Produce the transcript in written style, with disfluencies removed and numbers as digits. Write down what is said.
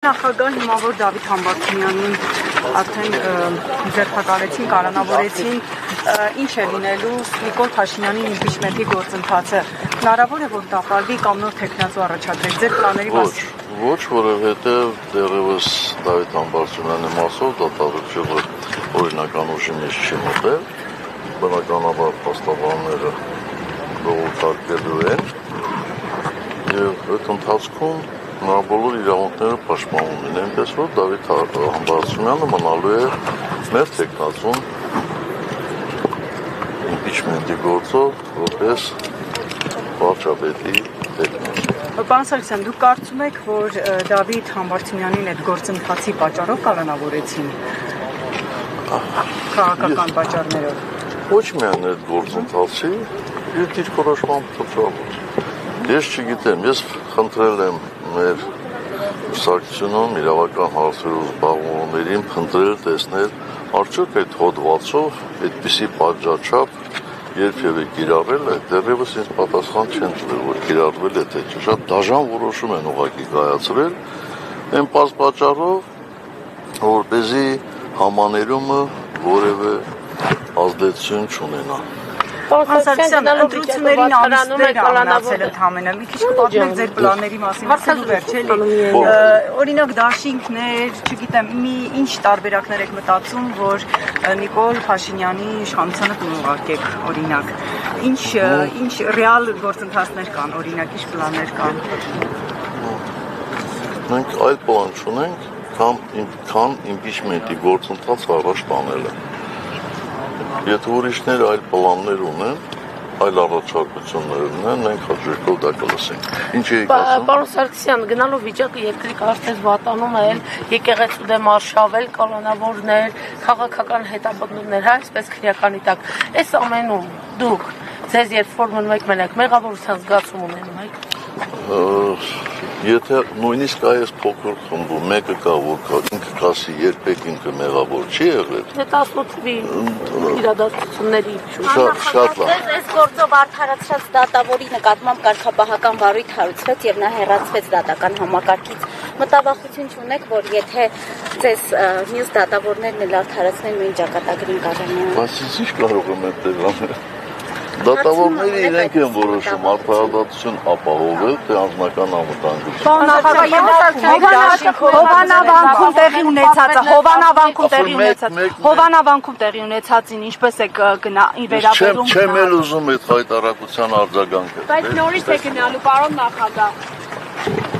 Նախագահ հիմնավոր Դավիթ Համբարձումյանին արդեն ձերբակալեցին, կալանավորեցին, ինչ է լինելու Նիկոլ Փաշինյանի իմպիչմենտի գործընթացը, հնարավոր է, որ տապալվի կամ նոր թեկնածու առաջադրեք, ձեր պլանների մասին։ Ոչ, որովհետև դեռևս Դավիթ Համբարձումյանի մասով դատավարությունը օրինական ուժի մեջ չի մտել, բնականաբար փաստաբանները բողոքարկելու են եւ այդ ընթացքում նա բոլոր իրավունքները պաշտպանվում են, այնպես որ Դավիթ Համբարձումյանը մնալու է մեր թեկնածուն իմպիչմենտի գործով որպես վարչապետի թեկնածու։ Պարոն Սարգսյան, դուք կարծում եք, որ Դավիթ Համբարձումյանին այդ գործընթացի պատճառով կալանավորեցին քաղաքական պատճառներով։ Ոչ միայն այդ գործընթացի, իր դիրքորոշման պատճառով։ Ես չգիտեմ, ես խնդրել եմ մեր սարքությունում իրավական հարցերով զբաղվողներին խնդրել տեսնել արդյոք այդ հոդվածով այդպիսի պատժաչափ երբևէ կիրառել է, դեռևս ինձ պատասխան չեն տվել, որ կիրառվել է թե չէ, շատ դաժան որոշում են ուղղակի կայացրել այն պատճառով, որպեսզի համաներումը որևէ ազդեցություն չունենա։ Պարոն Սարգսյան, ընտրություններին ամիսներ անցել ընդամենը, մի քիչ կպատմեք ձեր պլանների մասին, ասելու վերջ, էլի, օրինակ դաշինքներ, չգիտեմ, ինչ տարբերակներ եք մտածում, որ Նիկոլ Փաշինյանի իշխանությանը կուղարկեք, օրինակ, ինչ ռեալ գործընթացներ կան, օրինակ, ինչ պլաններ կան։ Մենք այլ պլան չունենք, քան իմպիչմենտի գործընթաց առաջ տանելը։ Եթե ուրիշներ այլ պլաններ ունեն, այլ առաջարկություններ ունեն, մենք հաջորդով դա կլսենք։ Ինչ եք ասում։ Պարոն Սարգսյան, գնալով վիճակը երկրի կարծես վատանում է, եկեղեցու դեմ արշավել, կալանավորներ, քաղաքական հետապնդումներ, այսպես քրեականի տակ։ Այս ամենում դուք ձեզ երբ որ մնում եք մենակ, մեղավորության զգացում ունենում եք։ Եթե նույնիսկ այս փոքր խմբում մեկը կա, որ ինքը կասի երբեք ինքը մեղավոր չի եղել։ Թե 18-ի իրադարձությունների շատ լավ։ Այս գործով արդարացրած դատավորի նկատմամբ կարգապահական վարույթ հարուցվեց եւ նա հեռացվեց դատական համակարգից։ Մտավախություն չունեք, որ եթե ձեզ մյուս դատավորներն էլ արդարացնեն, նույն ճակատագրին կառնեն։ Բայց ինչ կարող եմ այդտեղ անել։ Դատավորները իրենք են որոշում արդարադատություն ապահովել, թե անձնական անվտանգություն։ Հովանավանքում տեղի ունեցածին ինչպես է վերաբերում։ Չեմ էլ ուզում այդ հայտարարության արձագանքը։ Բայց նորից է գնալու, պարոն նախագահ։